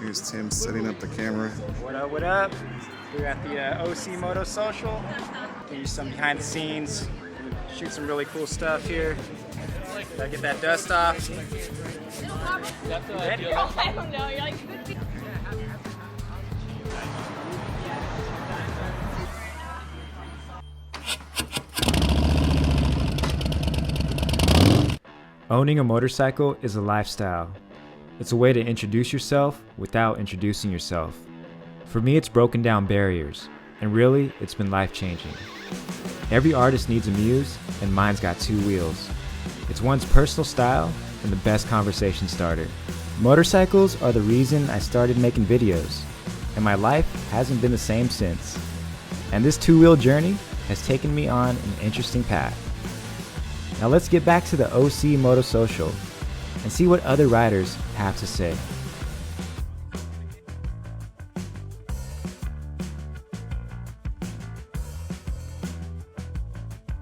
Here's Tim setting up the camera. What up, what up? We're at the OC Moto Social. Give you some behind the scenes. Shoot some really cool stuff here. Gotta get that dust off. Ready? I don't know. You're like. Owning a motorcycle is a lifestyle. It's a way to introduce yourself without introducing yourself. For me, it's broken down barriers, and really, it's been life-changing. Every artist needs a muse, and mine's got two wheels. It's one's personal style and the best conversation starter. Motorcycles are the reason I started making videos, and my life hasn't been the same since. And this two-wheel journey has taken me on an interesting path. Now let's get back to the OC Moto Social and see what other riders have to say.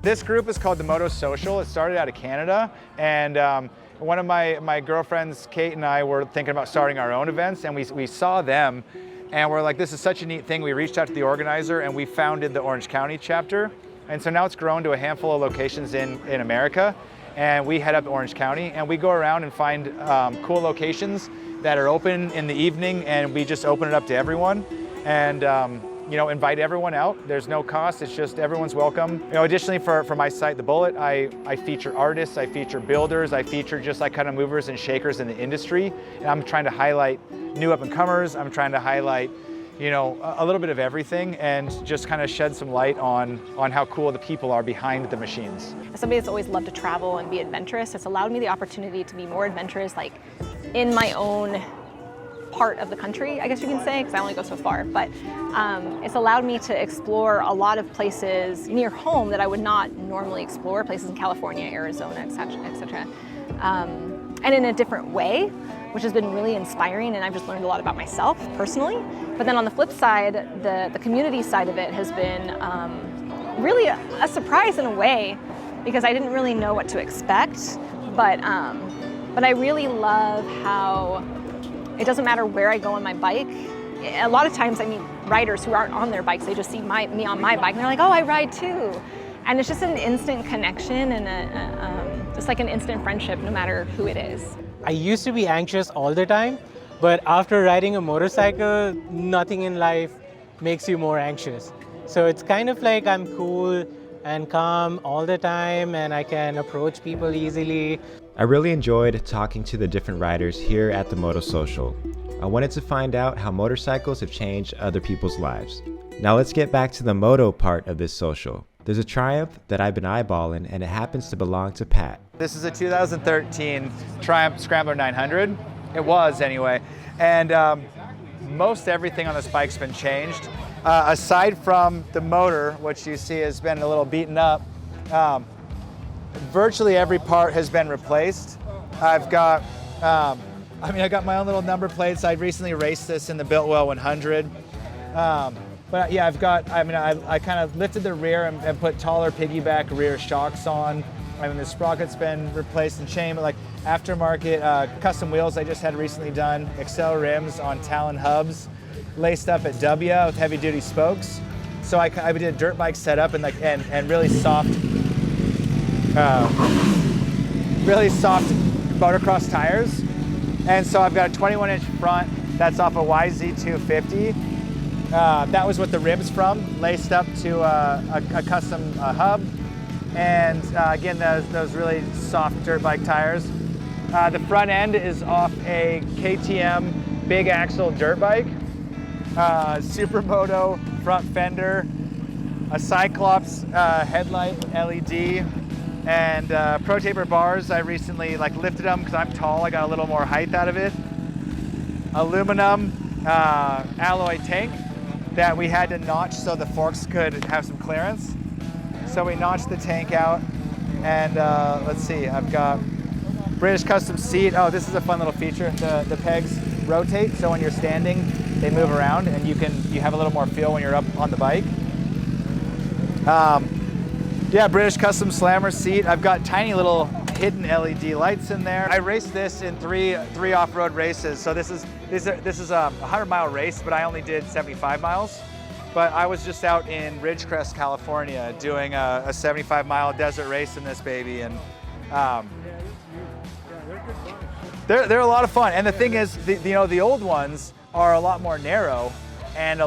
This group is called the Moto Social. It started out of Canada, and one of my girlfriends, Kate, and I were thinking about starting our own events, and we saw them, and we're like, this is such a neat thing. We reached out to the organizer, and we founded the Orange County chapter. And so now it's grown to a handful of locations in America, and we head up to Orange County, and we go around and find cool locations that are open in the evening, and we just open it up to everyone, and you know, invite everyone out. There's no cost, it's just everyone's welcome. You know, additionally for my site, The Bullet, I feature artists, I feature builders, I feature just like kind of movers and shakers in the industry, and I'm trying to highlight new up-and-comers, I'm trying to highlight, you know, a little bit of everything, and just kind of shed some light on how cool the people are behind the machines. As somebody that's always loved to travel and be adventurous, it's allowed me the opportunity to be more adventurous, like in my own part of the country, I guess you can say, because I only go so far. But it's allowed me to explore a lot of places near home that I would not normally explore, places in California, Arizona, etc., etc. And in a different way, which has been really inspiring, and I've just learned a lot about myself personally. But then on the flip side, the community side of it has been really a surprise in a way, because I didn't really know what to expect. But I really love how it doesn't matter where I go on my bike. A lot of times I meet riders who aren't on their bikes, they just see me on my bike, and they're like, oh, I ride too. And it's just an instant connection and just like an instant friendship, no matter who it is. I used to be anxious all the time, but after riding a motorcycle, nothing in life makes you more anxious. So it's kind of like I'm cool and calm all the time, and I can approach people easily. I really enjoyed talking to the different riders here at the Moto Social. I wanted to find out how motorcycles have changed other people's lives. Now let's get back to the moto part of this social. There's a Triumph that I've been eyeballing, and it happens to belong to Pat. This is a 2013 Triumph Scrambler 900. It was anyway. And most everything on this bike's been changed. Aside from the motor, which you see has been a little beaten up, virtually every part has been replaced. I've got, I got my own little number plates. I recently raced this in the Biltwell 100. But yeah, I kind of lifted the rear and put taller piggyback rear shocks on. The sprocket's been replaced and chain, but like aftermarket custom wheels I just had recently done, Excel rims on Talon hubs, laced up at W with heavy duty spokes. So I did a dirt bike setup and really soft motocross tires. And so I've got a 21-inch front that's off a YZ250. That was with the ribs from, laced up to a custom hub. And again, those really soft dirt bike tires. The front end is off a KTM big axle dirt bike. Supermoto front fender, a Cyclops headlight LED, and Pro Taper bars. I recently lifted them because I'm tall. I got a little more height out of it. Aluminum alloy tank that we had to notch so the forks could have some clearance. So we notched the tank out, and let's see, I've got British custom seat. Oh, this is a fun little feature. The pegs rotate, so when you're standing, they move around, and you have a little more feel when you're up on the bike. Yeah, British custom slammer seat. I've got tiny little hidden LED lights in there. I raced this in three off-road races. So this is a 100-mile race, but I only did 75 miles. But I was just out in Ridgecrest, California, doing a 75-mile desert race in this baby, and they're a lot of fun. And the thing is, the old ones are a lot more narrow, and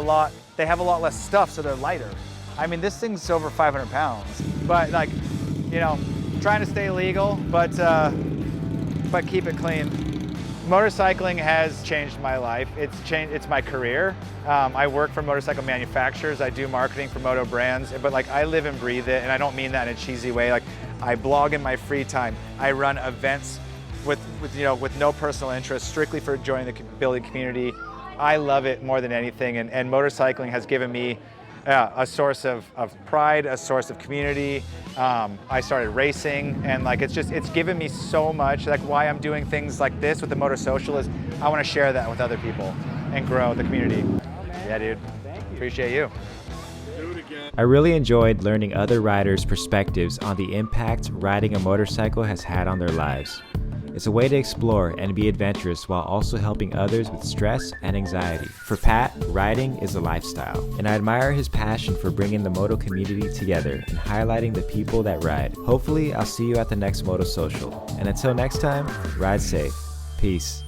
they have a lot less stuff, so they're lighter. I mean, this thing's over 500 pounds, but like, trying to stay legal, but keep it clean. Motorcycling has changed my life. It's my career. I work for motorcycle manufacturers. I do marketing for Moto brands, but like I live and breathe it, and I don't mean that in a cheesy way. Like I blog in my free time. I run events with no personal interest, strictly for joining the building community. I love it more than anything, and motorcycling has given me a source of pride, a source of community. I started racing, and like it's given me so much. Like why I'm doing things like this with the Moto Social is I want to share that with other people and grow the community. Yeah, dude. Thank you. Appreciate you. I really enjoyed learning other riders' perspectives on the impact riding a motorcycle has had on their lives. It's a way to explore and be adventurous while also helping others with stress and anxiety. For Pat, riding is a lifestyle, and I admire his passion for bringing the Moto community together and highlighting the people that ride. Hopefully, I'll see you at the next Moto Social. And until next time, ride safe. Peace.